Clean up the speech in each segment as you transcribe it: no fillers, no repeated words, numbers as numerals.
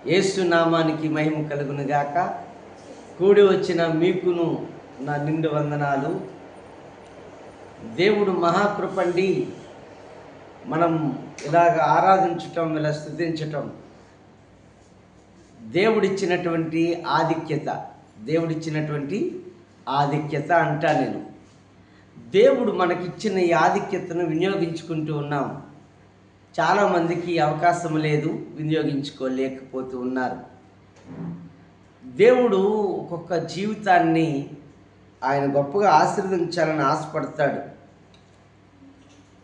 యేసు నామానికి మహిమ కలుగును గాక. కూడి వచ్చిన మీకును నా నిండు వందనాలు. దేవుడు మహాకృపండి. మనం ఇలాగ ఆరాధించటం, ఇలా స్తుతించటం దేవుడిచ్చినటువంటి ఆధిక్యత అంటా నేను. దేవుడు మనకిచ్చిన ఈ ఆధిక్యతను వినియోగించుకుంటూ ఉన్నాం. చాలామందికి అవకాశం లేదు, వినియోగించుకోలేకపోతూ ఉన్నారు. దేవుడు ఒక్కొక్క జీవితాన్ని ఆయన గొప్పగా ఆశీర్వదించాలని ఆశపడతాడు,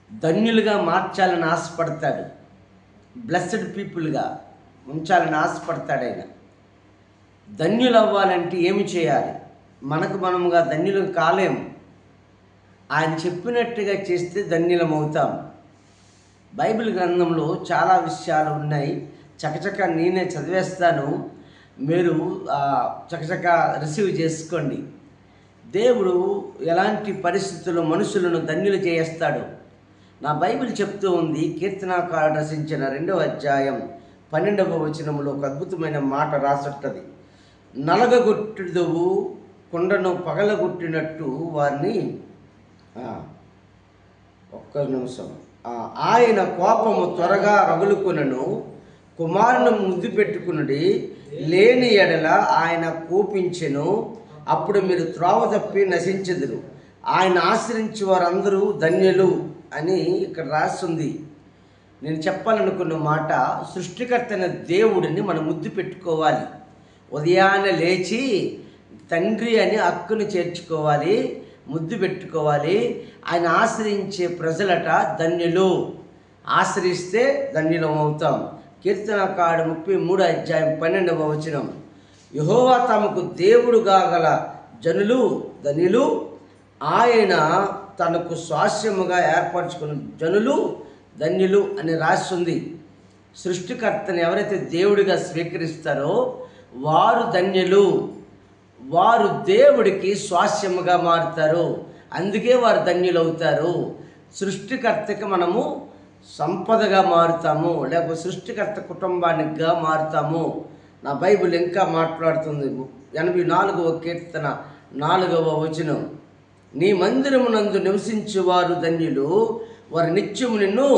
ధన్యులుగా మార్చాలని ఆశపడతాడు, బ్లెస్డ్ పీపుల్గా ఉంచాలని ఆశపడతాడు. ఆయన ధన్యులు అవ్వాలంటే ఏమి చేయాలి? మనకు మనముగా ధన్యులు కాలేము. ఆయన చెప్పినట్టుగా చేస్తే ధన్యులం అవుతాం. బైబిల్ గ్రంథంలో చాలా విషయాలు ఉన్నాయి. చకచక నేనే చదివేస్తాను, మీరు చకచక రిసీవ్ చేసుకోండి. దేవుడు ఎలాంటి పరిస్థితుల్లో మనుషులను ధన్యులు చేస్తాడు. నా బైబిల్ చెప్తూ ఉంది. కీర్తనాకారుడు రచించిన 2వ అధ్యాయం 12వ వచనంలో ఒక అద్భుతమైన మాట రాసుంటది. నలగగొట్టుదువు కొండను పగలగొట్టినట్టు వారిని ఆయన కోపము త్వరగా రగులుకొనను, కుమారుని ముద్దు పెట్టుకునుడి, లేని ఎడల ఆయన కోపించెను, అప్పుడు మీరు త్రోవ తప్పి నశించెదరు. ఆయన ఆశ్రయించి వారందరూ ధన్యులు అని ఇక్కడ రాస్తుంది. నేను చెప్పాలనుకున్న మాట, సృష్టికర్తైన దేవుడిని మనం ముద్దు పెట్టుకోవాలి. ఉదయాన్నే లేచి తండ్రి అని హక్కును చేర్చుకోవాలి, ముద్దు పెట్టుకోవాలి. ఆయన ఆశ్రయించే ప్రజలట ధన్యులు. ఆశ్రయిస్తే ధన్యులం అవుతాం. కీర్తనకారుడు 33వ అధ్యాయం 12వ వచనం, యెహోవా తమకు దేవుడుగా గల జనులు ధన్యులు, ఆయన తనకు స్వాస్యముగా ఏర్పరచుకున్న జనులు ధన్యులు అని రాస్తుంది. సృష్టికర్తని ఎవరైతే దేవుడిగా స్వీకరిస్తారో వారు ధన్యులు. వారు దేవుడికి స్వాస్యముగా మారుతారు, అందుకే వారు ధన్యులు అవుతారు. సృష్టికర్తకి మనము సంపదగా మారుతాము, లేకపోతే సృష్టికర్త కుటుంబానికిగా మారుతాము. నా బైబిల్ ఇంకా మాట్లాడుతుంది. 84వ కీర్తన 4వ వచనం, నీ మందిరమునందు నివసించువారు ధన్యులు, వారు నిత్యము నిన్ను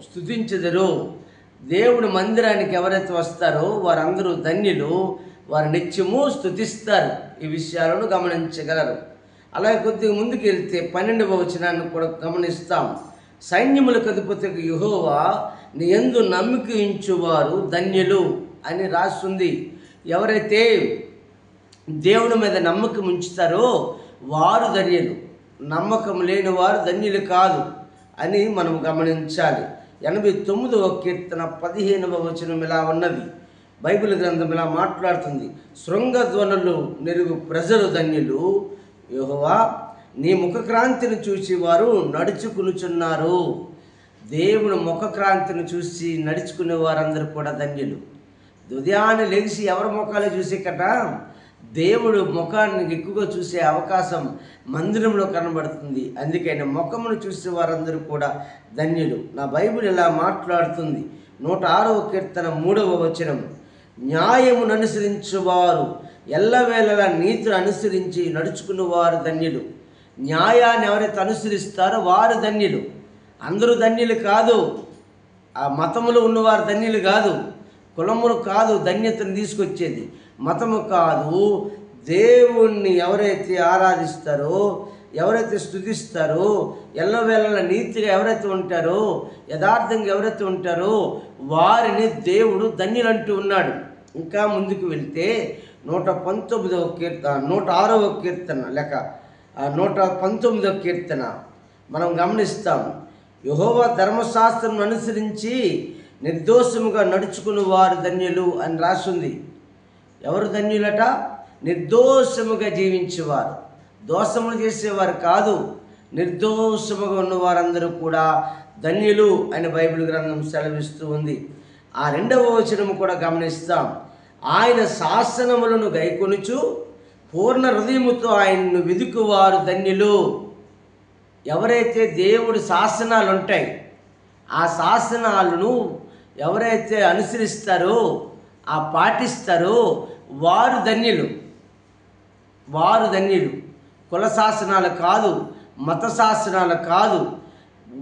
స్తుతించెదరు. దేవుని మందిరానికి ఎవరైతే వస్తారో వారందరూ ధన్యులు, వారు నిత్యము స్తుతిస్తారు. ఈ విషయాలను గమనించగలరు. అలాగే కొద్దిగా ముందుకు వెళ్తే 12వ వచనాన్ని కూడా గమనిస్తాం. సైన్యములకు అధిపతికి యెహోవా నీ యందు నమ్మిక ఉంచువారు ధన్యులు అని రాస్తుంది. ఎవరైతే దేవుని మీద నమ్మకం ఉంచుతారో వారు ధన్యులు, నమ్మకం లేని వారు ధన్యులు కాదు అని మనం గమనించాలి. 89వ కీర్తన 15వ వచనం ఇలా ఉన్నది. బైబిల్ గ్రంథం ఇలా మాట్లాడుతుంది. శృంగధ్వనులు నెరుగు ప్రజలు ధన్యులు, యెహోవా నీ ముఖక్రాంతిని చూసి వారు నడుచుకునుచున్నారు. దేవుని ముఖక్రాంతిని చూసి నడుచుకునే వారందరూ కూడా ధన్యులు. ఉదయాన్నే లేచి ఎవరి ముఖాలు చూసే కట దేవుడు ముఖాన్ని ఎక్కువగా చూసే అవకాశం మందిరంలో కనబడుతుంది. అందుకని ముఖమును చూసే వారందరూ కూడా ధన్యులు. నా బైబిల్ ఇలా మాట్లాడుతుంది. 106వ కీర్తన 3వ వచనం, న్యాయమును అనుసరించువారు ఎల్లవేళలా నీతిని అనుసరించి నడుచుకునేవారు ధన్యులు. న్యాయాన్ని ఎవరైతే అనుసరిస్తారో వారు ధన్యులు. అందరూ ధన్యులు కాదు. ఆ మతములో ఉన్నవారు ధన్యులు కాదు. కులములు కాదు ధన్యతను తీసుకొచ్చేది, మతము కాదు. దేవుణ్ణి ఎవరైతే ఆరాధిస్తారో, ఎవరైతే స్తుతిస్తారో, ఎల్లవేళలా నీతిగా ఎవరైతే ఉంటారో, యథార్థంగా ఎవరైతే ఉంటారో వారిని దేవుడు ధన్యులంటూ ఉన్నాడు. ఇంకా ముందుకు వెళ్తే 119వ కీర్తన 106వ కీర్తన లేక 119వ కీర్తన మనం గమనిస్తాం. యెహోవా ధర్మశాస్త్రం అనుసరించి నిర్దోషముగా నడుచుకుని వారు ధన్యులు అని రాసింది. ఎవరు ధన్యులట? నిర్దోషముగా జీవించేవారు, దోషములు చేసేవారు కాదు. నిర్దోషముగా ఉన్నవారందరూ కూడా ధన్యులు అని బైబిల్ గ్రంథం సెలవిస్తూ ఉంది. ఆ 2వ వచనము కూడా గమనిస్తాం. ఆయన శాసనములను గైకొనుచు పూర్ణ హృదయముతో ఆయన్ను వెదుకువారు ధన్యులు. ఎవరైతే దేవుడి శాసనాలు ఉంటాయి, ఆ శాసనాలను ఎవరైతే అనుసరిస్తారో ఆ పాటిస్తారో వారు ధన్యులు. వారు ధన్యులు. కుల శాసనాలు కాదు, మత శాసనాలు కాదు,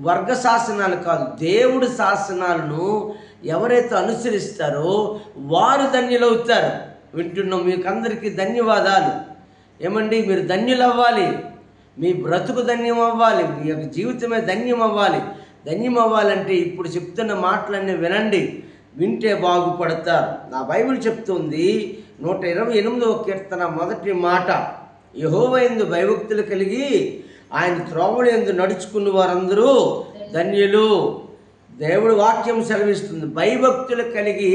వర్గ శాసనాలు కాదు, దేవుడి శాసనాలను ఎవరైతే అనుసరిస్తారో వారు ధన్యులవుతారు. వింటున్నాం. మీకు అందరికీ ధన్యవాదాలు. ఏమండి, మీరు ధన్యులు అవ్వాలి. మీ బ్రతుకు ధన్యం అవ్వాలి. మీ యొక్క జీవితమే ధన్యం అవ్వాలి. ధన్యం అవ్వాలంటే ఇప్పుడు చెప్తున్న మాటలన్నీ వినండి. వింటే బాగుపడతారు. నా బైబిల్ చెప్తుంది 128వ కీర్తన మొదటి మాట, యెహోవా యందు భయభక్తులు కలిగి ఆయన త్రోవల యందు నడుచుకున్న వారందరూ ధన్యులు. దేవుడు వాక్యం సెలవిస్తుంది. భయభక్తులు కలిగి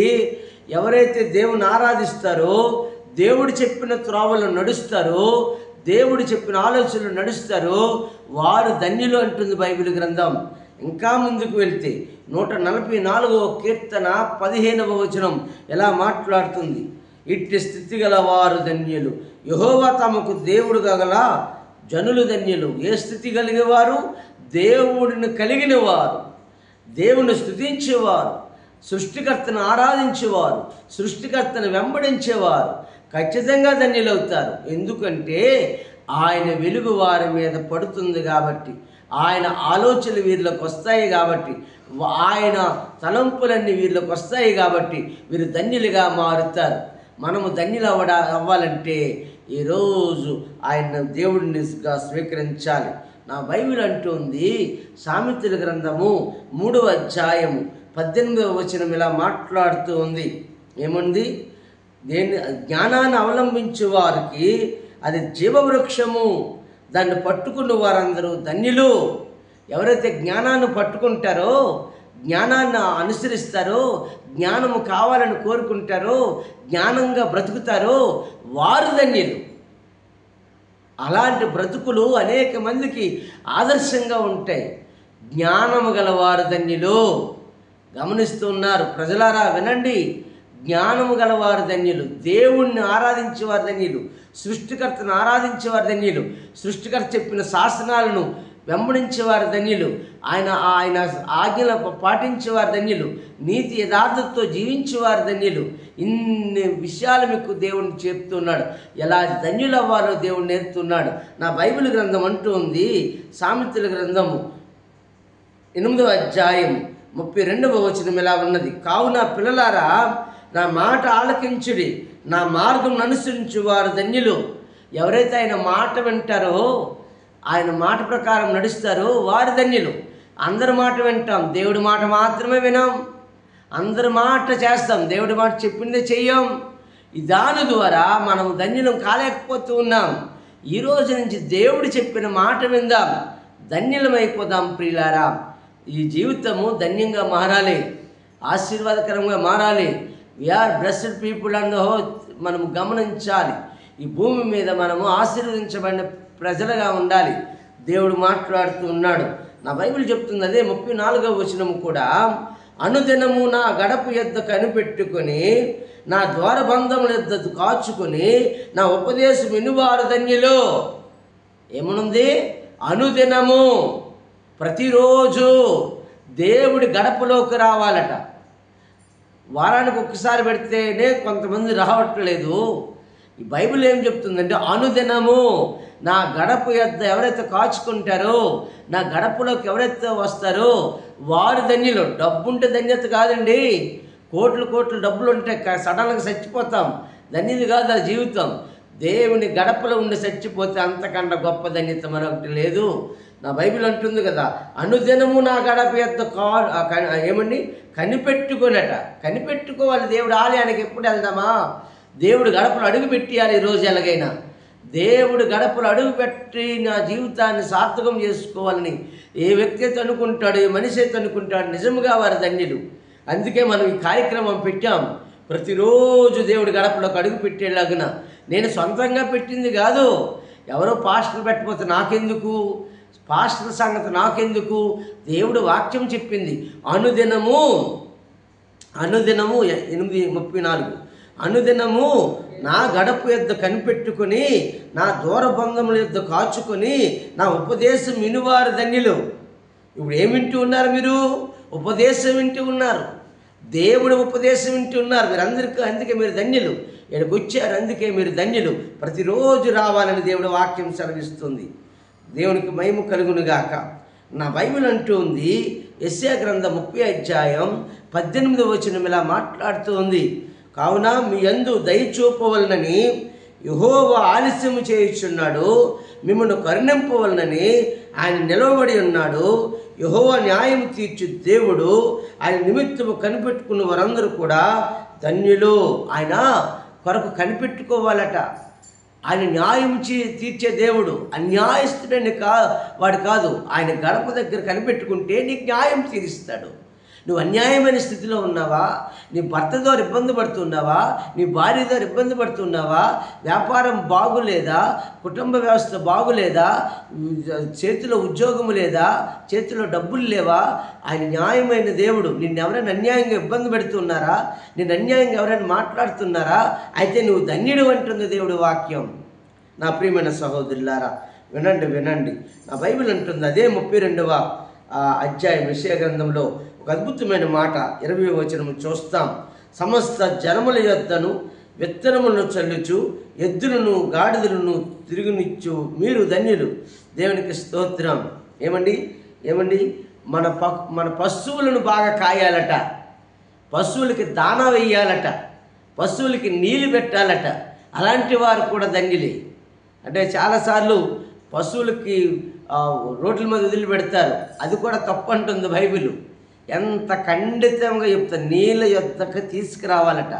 ఎవరైతే దేవుని ఆరాధిస్తారో, దేవుడు చెప్పిన త్రోవలు నడుస్తారో, దేవుడు చెప్పిన ఆలోచనలు నడుస్తారో వారు ధన్యులు అంటుంది బైబిల్ గ్రంథం. ఇంకా ముందుకు వెళ్తే 144వ కీర్తన 15వ వచనం ఎలా మాట్లాడుతుంది? ఇట్టి స్థితి గల వారు ధన్యులు, యెహోవా తమకు దేవుడు గల జనులు ధన్యులు. ఏ స్థితి కలిగేవారు? దేవుడిని కలిగిన వారు, దేవుని స్తుతించేవారు, సృష్టికర్తను ఆరాధించేవారు, సృష్టికర్తను వెంబడించేవారు ఖచ్చితంగా ధన్యులవుతారు. ఎందుకంటే ఆయన వెలుగు వారి మీద పడుతుంది కాబట్టి, ఆయన ఆలోచనలు వీరిలోకి వస్తాయి కాబట్టి, ఆయన తలంపులన్నీ వీరిలోకి వస్తాయి కాబట్టి వీరు ధన్యులుగా మారుతారు. మనము ధన్యులు అవ్వాలంటే ఈరోజు ఆయన దేవుడినిగా స్వీకరించాలి. నా బైబిల్ అంటుంది, సామెతల గ్రంథము 3వ అధ్యాయము 18వ వచనం ఇలా మాట్లాడుతూ ఉంది. ఏముంది? జ్ఞానాన్ని అవలంబించే వారికి అది జీవవృక్షము, దాన్ని పట్టుకున్న వారందరూ ధన్యులు. ఎవరైతే జ్ఞానాన్ని పట్టుకుంటారో, జ్ఞానాన్ని అనుసరిస్తారో, జ్ఞానము కావాలని కోరుకుంటారో, జ్ఞానంగా బ్రతుకుతారో వారు ధన్యులు. అలాంటి బ్రతుకులు అనేక మందికి ఆదర్శంగా ఉంటాయి. జ్ఞానము గలవారు ధన్యులు. గమనిస్తున్నారు ప్రజలారా, వినండి. జ్ఞానము గలవారు ధన్యులు, దేవుణ్ణి ఆరాధించేవారు ధన్యులు, సృష్టికర్తను ఆరాధించేవారు ధన్యులు, సృష్టికర్త చెప్పిన శాసనాలను వెంబడించేవారు ధన్యులు, ఆయన ఆజ్ఞలు పాటించేవారు ధన్యులు, నీతి యథార్థతతో జీవించేవారు ధన్యులు. ఇన్ని విషయాలు మీకు దేవుడు చెప్తున్నాడు. ఎలా ధన్యులు అవ్వాలో దేవుడు నేర్పుతున్నాడు. నా బైబిల్ గ్రంథం అంటూ ఉంది, సామెతల గ్రంథము 8వ అధ్యాయం 32వ వచనం ఇలా ఉన్నది. కావున పిల్లలారా, నా మాట ఆలకించుడి, నా మార్గం అనుసరించు వారు ధన్యులు. ఎవరైతే ఆయన మాట వింటారో, ఆయన మాట ప్రకారం నడుస్తారో వారు ధన్యులు. అందరి మాట వింటాం, దేవుడి మాట మాత్రమే వినాం. అందరి మాట చేస్తాం, దేవుడి మాట చెప్పిందే చెయ్యం. దాని ద్వారా మనం ధన్యులం కాలేకపోతూ ఉన్నాం. ఈ రోజు నుంచి దేవుడు చెప్పిన మాట విందాం, ధన్యులమైపోదాం. ప్రియులారా, ఈ జీవితము ధన్యంగా మారాలి, ఆశీర్వాదకరంగా మారాలి. వీఆర్ బ్లెస్డ్ పీపుల్ అండ్ మనము గమనించాలి. ఈ భూమి మీద మనము ఆశీర్వదించబడిన ప్రజలుగా ఉండాలి. దేవుడు మాట్లాడుతూ ఉన్నాడు. నా బైబిల్ చెప్తుంది అదే 34వ వచనము కూడా, అనుదినము నా గడప యొద్ద కనిపెట్టుకొని, నా ద్వారబంధముల యొద్ద కాచుకొని, నా ఉపదేశం వినువారు ధన్యులు. ఏమనుంది? అనుదినము, ప్రతిరోజు దేవుడి గడపలోకి రావాలట. వారానికి ఒక్కసారి పెడితేనే కొంతమంది రావట్లేదు. ఈ బైబిల్ ఏం చెప్తుందంటే, అనుదినము నా గడప యొద్ద ఎవరైతే కాచుకుంటారో, నా గడపలోకి ఎవరైతే వస్తారో వారు ధన్యులు. డబ్బు ఉంటే ధన్యత కాదండి. కోట్లు డబ్బులు ఉంటే సడన్గా చచ్చిపోతాం. ధన్యత కాదు ఆ జీవితం. దేవుని గడపలో ఉండి చచ్చిపోతే అంతకన్నా గొప్ప ధన్యత మరొకటి లేదు. నా బైబిల్ అంటుంది కదా, అనుదినము నా గడప యొద్ద ఏమండి కనిపెట్టుకునట. కనిపెట్టుకోవాలి. దేవుడు ఆలయానికి ఎప్పుడు వెళ్దామా? దేవుడు గడపలు అడుగు పెట్టియాలి. ఈరోజు ఎలాగైనా దేవుడు గడపలు అడుగు పెట్టి నా జీవితాన్ని సార్థకం చేసుకోవాలని ఏ వ్యక్తి అయితే అనుకుంటాడు, ఏ మనిషి అయితే అనుకుంటాడు, నిజంగా వారు ధన్యులు. అందుకే మనం ఈ కార్యక్రమం పెట్టాం. ప్రతిరోజు దేవుడు గడపలోకి అడుగు పెట్టేలాగున. నేను సొంతంగా పెట్టింది కాదు. ఎవరో పాస్టర్లు పెట్టకపోతే నాకెందుకు, పాస్టర్ సంగతి నాకెందుకు? దేవుడు వాక్యం చెప్పింది. అనుదినము 8:34 అనుదినము నా గడప యొద్ద కనిపెట్టుకొని, నా దూరబంధముల యొద్ద కాచుకొని, నా ఉపదేశం వినువారు ధన్యులు. ఇప్పుడు ఏం వింటూ ఉన్నారు మీరు? ఉపదేశం వింటూ ఉన్నారు. దేవుడి ఉపదేశం వింటున్నారు మీరందరికీ, అందుకే మీరు ధన్యులు. ఇక్కడికి వచ్చారు, అందుకే మీరు ధన్యులు. ప్రతిరోజు రావాలని దేవుడి వాక్యం సెలవిస్తుంది. దేవునికి మహిమ కలుగునుగాక. నా బైబిల్ అంటూ ఉంది, యెషయా గ్రంథం 30 అధ్యాయం 18వ వచనం ఇలా మాట్లాడుతూ ఉంది. కావున మీ యందు దయ చూపవలనని యెహోవా ఆలస్యము చేయుచున్నాడు, మిమ్మల్ని కరుణింపవలనని ఆయన నిలవబడి ఉన్నాడు. యెహోవా న్యాయం తీర్చు దేవుడు, ఆయన నిమిత్తము కనిపెట్టుకున్న వారందరూ కూడా ధన్యులు. ఆయన కొరకు కనిపెట్టుకోవాలట. ఆయన న్యాయం తీర్చే దేవుడు, అన్యాయస్తుడని వాడు కాదు. ఆయన గడప దగ్గర కనిపెట్టుకుంటే నీకు న్యాయం తీరుస్తాడు. నువ్వు అన్యాయమైన స్థితిలో ఉన్నావా? నీ భర్త ద్వారా ఇబ్బంది పడుతున్నావా? నీ భార్య ద్వారా ఇబ్బంది పడుతున్నావా? వ్యాపారం బాగులేదా? కుటుంబ వ్యవస్థ బాగులేదా? చేతిలో ఉద్యోగము లేదా? చేతిలో డబ్బులు లేవా? ఆయన న్యాయమైన దేవుడు. నిన్ను ఎవరైనా అన్యాయంగా ఇబ్బంది పెడుతున్నారా? నిన్ను అన్యాయంగా ఎవరైనా మాట్లాడుతున్నారా? అయితే నువ్వు ధన్యుడు అంటుంది దేవుడి వాక్యం. నా ప్రియమైన సహోదరులారా, వినండి వినండి. నా బైబిల్ అంటుంది, అదే 32వ అధ్యాయం యెషయా గ్రంథంలో ఒక అద్భుతమైన మాట 20వ వచనం చూస్తాం. సమస్త జనముల యొద్దను విత్తనములను చల్లుచు ఎద్దులను గాడిదలను తిరుగునిచ్చు మీరు ధన్యులు. దేవునికి స్తోత్రం. ఏమండి మన పశువులను బాగా కాయాలట, పశువులకి దానా వేయాలట, పశువులకి నీళ్ళు పెట్టాలట. అలాంటి వారు కూడా ధన్యులే. అంటే చాలాసార్లు పశువులకి రోడ్ల మీద వదిలిపెడతారు, అది కూడా తప్పు అంటుంది బైబిల్. ఎంత ఖండితంగా చెప్తా, నీళ్ళ యొద్దకి తీసుకురావాలట,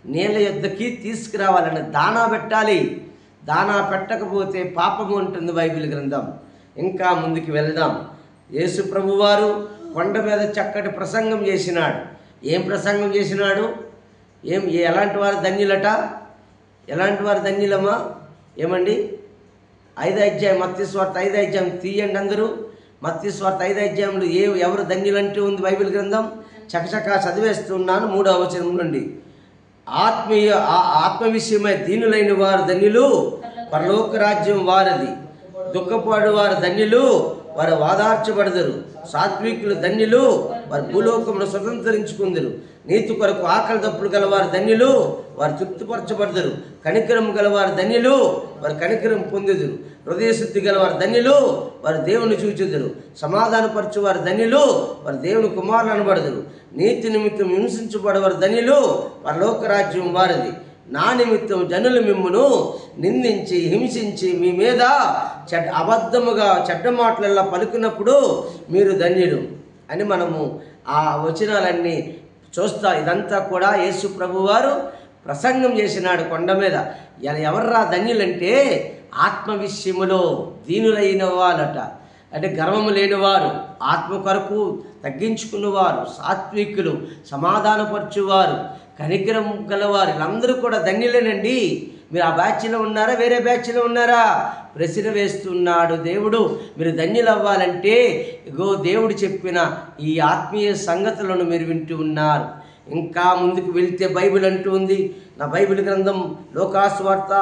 నీళ్ళ యొద్దకి తీసుకురావాలట. దానా పెట్టాలి, దానా పెట్టకపోతే పాపము ఉంటుంది బైబిల్ గ్రంథం. ఇంకా ముందుకు వెళ్దాం. యేసు ప్రభువారు కొండ మీద చక్కటి ప్రసంగం చేసినాడు. ఏం ప్రసంగం చేసినాడు? ఎలాంటి వారు ధన్యులట? ఎలాంటి వారు ధన్యులమ్మా? ఏమండి? 5వ అధ్యాయం మత్తయి సువార్త 5వ అధ్యాయం తీయండి అందరూ. మత్తయి సువార్త 5వ అధ్యాయంలో ఎవరు ధన్యులంటూ ఉంది బైబిల్ గ్రంథం. చకచకా చదివేస్తున్నాను 3వ వచనం నుండి. ఆత్మ విషయమై దీనులైన వారు ధన్యులు, పరలోక రాజ్యం వారిది. దుఃఖపడు వారు ధన్యులు, వారు వాదార్చబడదరు. సాత్వికులు ధన్యులు, వారు భూలోకమును స్వతంత్రించుకుందరు. నీతి కొరకు ఆకలి దప్పులు గలవారు ధన్యులు, వారు తృప్తిపరచబడదరు. కనికరం గలవారు ధన్యులు, వారు కనికరం పొందుదురు. హృదయశుద్ధి గలవారు ధన్యులు, వారు దేవుని చూచుదురు. సమాధానపరచువారు ధన్యులు, వారు దేవుని కుమారులు అనబడదురు. నీతి నిమిత్తం హింసించబడవారు ధన్యులు, వారి లోకరాజ్యం వారిది. నా నిమిత్తం జనులు మిమ్మును నిందించి హింసించి మీ మీద అబద్ధముగా చెడ్డ మాటలల్లా పలుకున్నప్పుడు మీరు ధన్యులు అని మనము ఆ వచనాలన్నీ చూస్తా. ఇదంతా కూడా యేసు ప్రభువారు ప్రసంగం చేసినాడు కొండ మీద. ఎవర్రా ధన్యులంటే ఆత్మ విషయములో దీనులైన వాళ్ళట. అంటే గర్వము లేనివారు, ఆత్మ కొరకు తగ్గించుకున్నవారు, సాత్వికులు, సమాధానపరచువారు, కనికరం గలవారు, వీళ్ళందరూ కూడా ధన్యులేనండి. మీరు ఆ బ్యాచ్లో ఉన్నారా? వేరే బ్యాచ్లో ఉన్నారా? ప్రశ్న వేస్తున్నాడు దేవుడు. మీరు ధన్యులు అవ్వాలంటే ఇగో దేవుడు చెప్పిన ఈ ఆత్మీయ సంగతులను మీరు వింటూ ఉన్నారు. ఇంకా ముందుకు వెళ్తే బైబిల్ అంటూ ఉంది. నా బైబిల్ గ్రంథం లోకాసు వార్త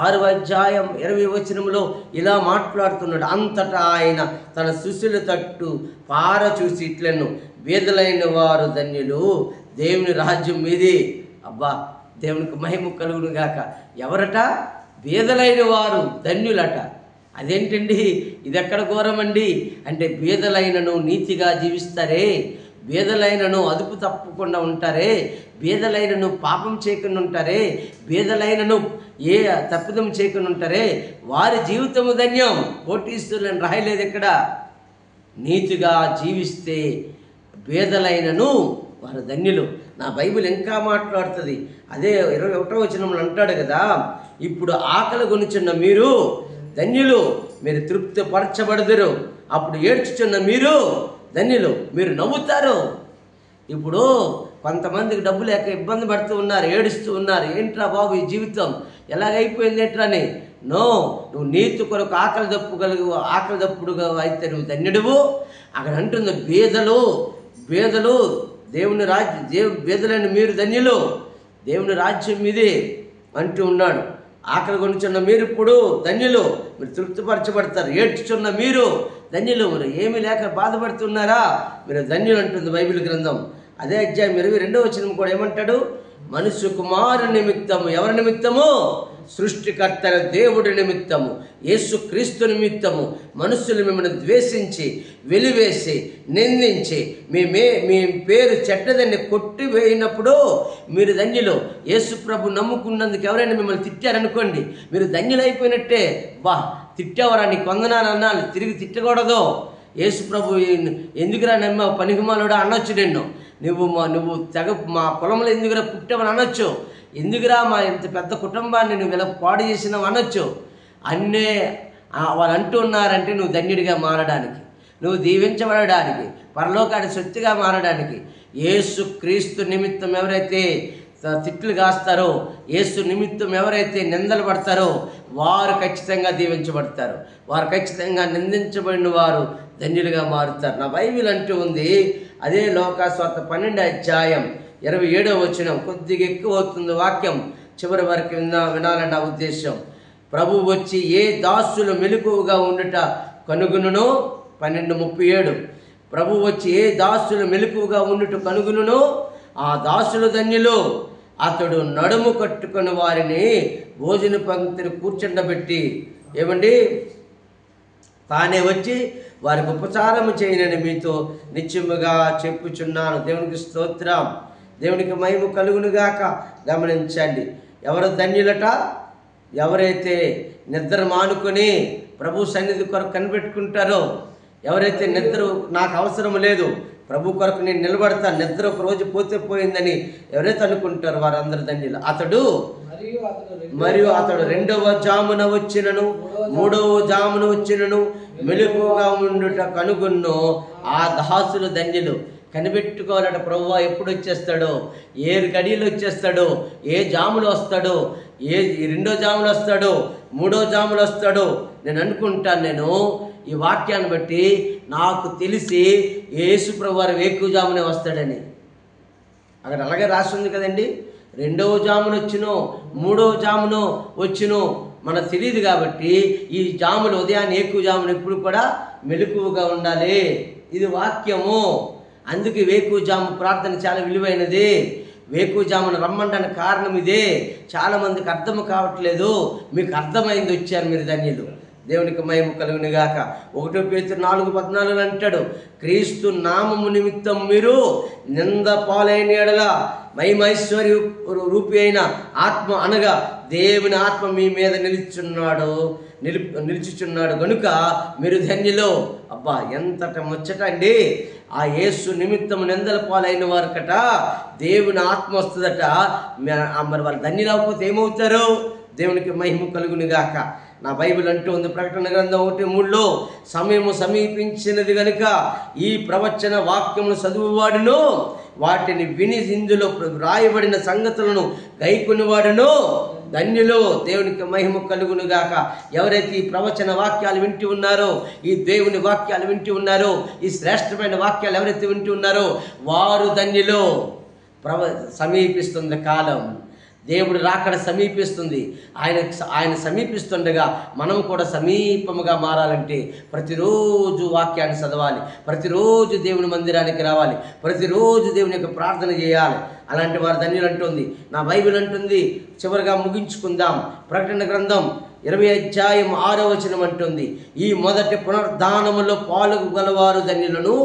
6వ అధ్యాయం 20వ వచనంలో ఇలా మాట్లాడుతున్నాడు. అంతటా ఆయన తన శిష్యుల తట్టు పార చూసి ఇట్లను, బీదలైన వారు ధన్యులు, దేవుని రాజ్యం మీది. అబ్బా, దేవునికి మహిమ కలుగును గాక. ఎవరట? బీదలైన వారు ధన్యులట. అదేంటండి, ఇది ఎక్కడ ఘోరమండి అంటే, బీదలైనను నీతిగా జీవిస్తారే, బీదలైనను అదుపు తప్పకుండా ఉంటారే, బీదలైనను పాపం చేయకుండా ఉంటారే, బీదలైనను ఏ తప్పిదం చేయకుండా ఉంటారే, వారి జీవితము ధన్యం. కోటీశ్వరులను రాయలేదు ఇక్కడ. నీతిగా జీవిస్తే బీదలైనను వారు ధన్యులు. నా బైబిల్ ఇంకా మాట్లాడుతుంది. అదే 21వ వచనంలో అంటాడు కదా, ఇప్పుడు ఆకలి కొనుచున్న మీరు ధన్యులు, మీరు తృప్తిపరచబడదురు. అప్పుడు ఏడ్చుచున్న మీరు ధన్యులు, మీరు నవ్వుతారు. ఇప్పుడు కొంతమందికి డబ్బు లేక ఇబ్బంది పడుతూ ఉన్నారు, ఏడుస్తూ ఉన్నారు. ఏంట్రా బాబు ఈ జీవితం ఎలాగైపోయింది ఏంట్రా అని. నువ్వు నీతి కొరకు ఆకలి దప్పుడుగా అయితే నువ్వు ధన్యుడువు. అక్కడ అంటుంది బీదలు దేవుని రాజ్యం, బీదలైన మీరు ధన్యులు, దేవుని రాజ్యం మీదే అంటూ ఉన్నాడు. ఆకలి కొనుచున్న మీరు ఇప్పుడు ధన్యులు, మీరు తృప్తిపరచబడతారు. ఏడ్చుచున్న మీరు ధన్యులు, మీరు ఏమీ లేక బాధపడుతున్నారా, మీరు ధన్యులు అంటుంది బైబిల్ గ్రంథం. అదే అధ్యాయం 22వ వచనం కూడా ఏమంటాడు? మనుష్య కుమారు నిమిత్తము. ఎవరి నిమిత్తము? సృష్టికర్త దేవుడి నిమిత్తము, యేసుక్రీస్తు నిమిత్తము మనుషులు మిమ్మల్ని ద్వేషించి, వెలివేసి, నిందించి, మీ పేరు చెడ్డదని కొట్టివేయినప్పుడు మీరు ధన్యులు. యేసు ప్రభు నమ్ముకున్నందుకు ఎవరైనా మిమ్మల్ని తిట్టారనుకోండి, మీరు ధన్యులైపోయినట్టే. తిట్టేవారా, నీకు వందనాలు అన్నాను, తిరిగి తిట్టకూడదు. యేసు ప్రభు ఎందుకురా నమ్మావు పనికిమాలుడా అనొచ్చు. నువ్వు తెగ మా కులంలో ఎందుకురా పుట్టావని అనొచ్చు. ఎందుకురా మా ఇంత పెద్ద కుటుంబాన్ని నువ్వు ఇలా పాడు చేసినావు అనొచ్చు. అన్నే వాళ్ళు అంటూ ఉన్నారంటే నువ్వు ధన్యుడిగా మారడానికి, నువ్వు దీవించబడడానికి, పరలోకానికి సొత్తుగా మారడానికి. యేసు క్రీస్తు నిమిత్తం ఎవరైతే తిట్లు కాస్తారో, యేసు నిమిత్తం ఎవరైతే నిందలు పడతారో వారు ఖచ్చితంగా దీవించబడతారు. వారు ఖచ్చితంగా నిందించబడిన వారు ధన్యులుగా మారుతారు. నా బైబిల్ అంటూ ఉంది, అదే లోకాసువార్త 12వ అధ్యాయం 27వ వచనం. కొద్దిగా ఎక్కువ అవుతుంది వాక్యం, చివరి వరకు వినాలని నా ఉద్దేశం. ప్రభు వచ్చి ఏ దాసులు మెలకువగా ఉండుట కనుగొనునో, 12:37. ప్రభు వచ్చి ఏ దాసులు మెలకువగా ఉండుట కనుగొనునో ఆ దాసులు ధన్యులు. అతడు నడుము కట్టుకుని వారిని భోజన పంక్తిని కూర్చుండబెట్టి, ఏమండి, తానే వచ్చి వారికి ఉపచారము చేయనని మీతో నిశ్చయముగా చెప్పుచున్నాను. దేవునికి స్తోత్రం, దేవునికి మహిమ కలుగునుగాక. గమనించండి, ఎవరు ధన్యులట? ఎవరైతే నిద్ర మానుకొని ప్రభు సన్నిధి కొరకు కనిపెట్టుకుంటారో, ఎవరైతే నిద్ర నాకు అవసరం లేదు, ప్రభు కొరకు నేను నిలబడతాను, నిద్ర ఒక రోజు పోతే పోయిందని ఎవరైతే అనుకుంటారో వారందరూ ధన్యులు. మరియు అతడు 2వ జామున వచ్చినను 3వ జామున వచ్చినను మెలకువగా ఉండుట కనుగొన్నో ఆ దాసులు ధన్యులు. కనిపెట్టుకోవాలట. ప్రభువా ఎప్పుడు వచ్చేస్తాడో, ఏ గడియలు వచ్చేస్తాడో, ఏ జాములు వస్తాడో, ఏ 2వ జాములు వస్తాడో, 3వ జాములు వస్తాడో నేను అనుకుంటాను. ఈ వాక్యాన్ని బట్టి నాకు తెలిసి యేసు ప్రభు వారు వేకువజామునే వస్తాడని అక్కడ అలాగే రాసి ఉంది కదండి. 2వ జామున వచ్చినో 3వ జామున వచ్చినో మనకు తెలియదు. కాబట్టి ఈ జాములు ఉదయాన్ని వేకువజామున ఎప్పుడు కూడా మెలకువగా ఉండాలి. ఇది వాక్యము. అందుకే వేకువజాము ప్రార్థన చాలా విలువైనది. వేకువజామున రమ్మంటానికి కారణం ఇదే. చాలామందికి అర్థం కావట్లేదు. మీకు అర్థమైంది, వచ్చారు మీరు ధన్యులు. దేవునికి మహిమ కలుగునుగాక. 1 పేతురు 4:14 అంటాడు, క్రీస్తు నామము నిమిత్తం మీరు నింద పాలైన ఎడల మహిమైశ్వర్య రూపి అయిన ఆత్మ అనగా దేవుని ఆత్మ మీ మీద నిలుచుచున్నాడు గనుక మీరు ధన్యులు. అబ్బా, ఎంతట ముచ్చట అండి. ఆ యేసు నిమిత్తం నిందల పాలైన వారికట దేవుని ఆత్మ వస్తుందట. మరి వాళ్ళు ధన్యులు అవ్వకపోతే ఏమవుతారు? దేవునికి మహిమ కలుగునుగాక. నా బైబిల్ అంటూ ఉంది, ప్రకటన గ్రంథం 1:3 సమయము సమీపించినది గనుక ఈ ప్రవచన వాక్యమును చదువువాడును వాటిని విని ఇందులో రాయబడిన సంగతులను గైకొనివాడును ధన్యులు. దేవునికి మహిమ కలుగునుగాక. ఎవరైతే ఈ ప్రవచన వాక్యాలు వింటూ ఉన్నారో, ఈ దేవుని వాక్యాలు వింటూ ఉన్నారో, ఈ శ్రేష్టమైన వాక్యాలు ఎవరైతే వింటూ ఉన్నారో వారు ధన్యులు. సమీపిస్తుంది కాలం, దేవుడు రాకడ సమీపిస్తుంది. ఆయన సమీపిస్తుండగా మనం కూడా సమీపముగా మారాలంటే ప్రతిరోజు వాక్యాన్ని చదవాలి, ప్రతిరోజు దేవుని మందిరానికి రావాలి, ప్రతిరోజు దేవుని యొక్క ప్రార్థన చేయాలి. అలాంటి వారు ధన్యులు అంటుంది నా బైబిల్ అంటుంది. చివరిగా ముగించుకుందాం. ప్రకటన గ్రంథం 20వ అధ్యాయం 6వ వచనం అంటుంది, ఈ మొదటి పునరుద్ధానములో పాల్గొగలవారు ధన్యులను,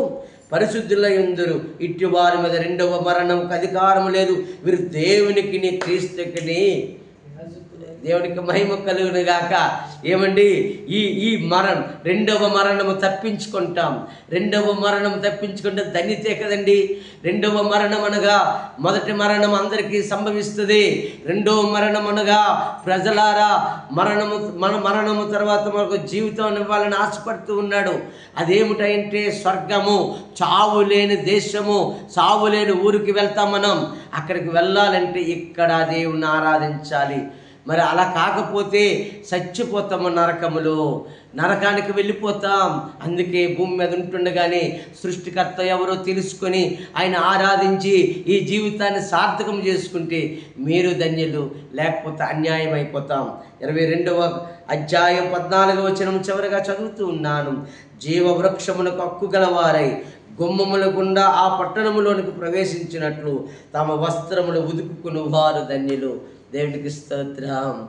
పరిశుద్ధులయుందురు. ఇట్టి వారి మీద 2వ మరణంకు అధికారం లేదు. వీరు దేవునికి క్రీస్తుకి. దేవునికి మహిమ కలుగునుగాక. ఏమండి, ఈ మరణం 2వ మరణము తప్పించుకుంటాం. 2వ మరణం తప్పించుకుంటే ధన్యతే కదండి. 2వ మరణం అనగా మొదటి మరణం అందరికీ సంభవిస్తుంది. 2వ మరణం అనగా ప్రజలారా మరణము తర్వాత మనకు జీవితం ఇవ్వాలని ఆశపడుతూ ఉన్నాడు. అదేమిటంటే స్వర్గము, చావు లేని దేశము, చావు లేని ఊరికి వెళ్తాం మనం. అక్కడికి వెళ్ళాలంటే ఇక్కడ దేవుని ఆరాధించాలి. మరి అలా కాకపోతే చచ్చిపోతాము, నరకానికి వెళ్ళిపోతాం. అందుకే భూమి మీద ఉంటుండగానే సృష్టికర్త ఎవరో తెలుసుకొని ఆయన ఆరాధించి ఈ జీవితాన్ని సార్థకం చేసుకుంటే మీరు ధన్యులు, లేకపోతే అన్యాయం అయిపోతాం. 22వ అధ్యాయం 14వ వచనం చివరిగా చదువుతూ ఉన్నాను. జీవవృక్షమునకు హక్కు గలవారై గుమ్మముల గుండా ఆ పట్టణములోనికి ప్రవేశించినట్లు తమ వస్త్రములు ఉదుకుకుని వారు ధన్యులు. దేవునికి స్తోత్రం.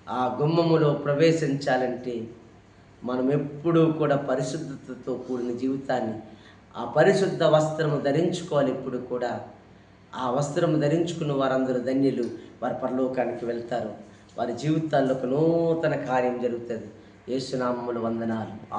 ఆ గుమ్మములో ప్రవేశించాలంటే మనం ఎప్పుడూ కూడా పరిశుద్ధతతో కూడిన జీవితాన్ని, ఆ పరిశుద్ధ వస్త్రము ధరించుకోవాలి. ఎప్పుడు కూడా ఆ వస్త్రము ధరించుకున్న వారందరూ ధన్యులు. వారి పరలోకానికి వెళ్తారు. వారి జీవితాల్లో ఒక నూతన కార్యం జరుగుతుంది. యేసు నామములో వందనాలు.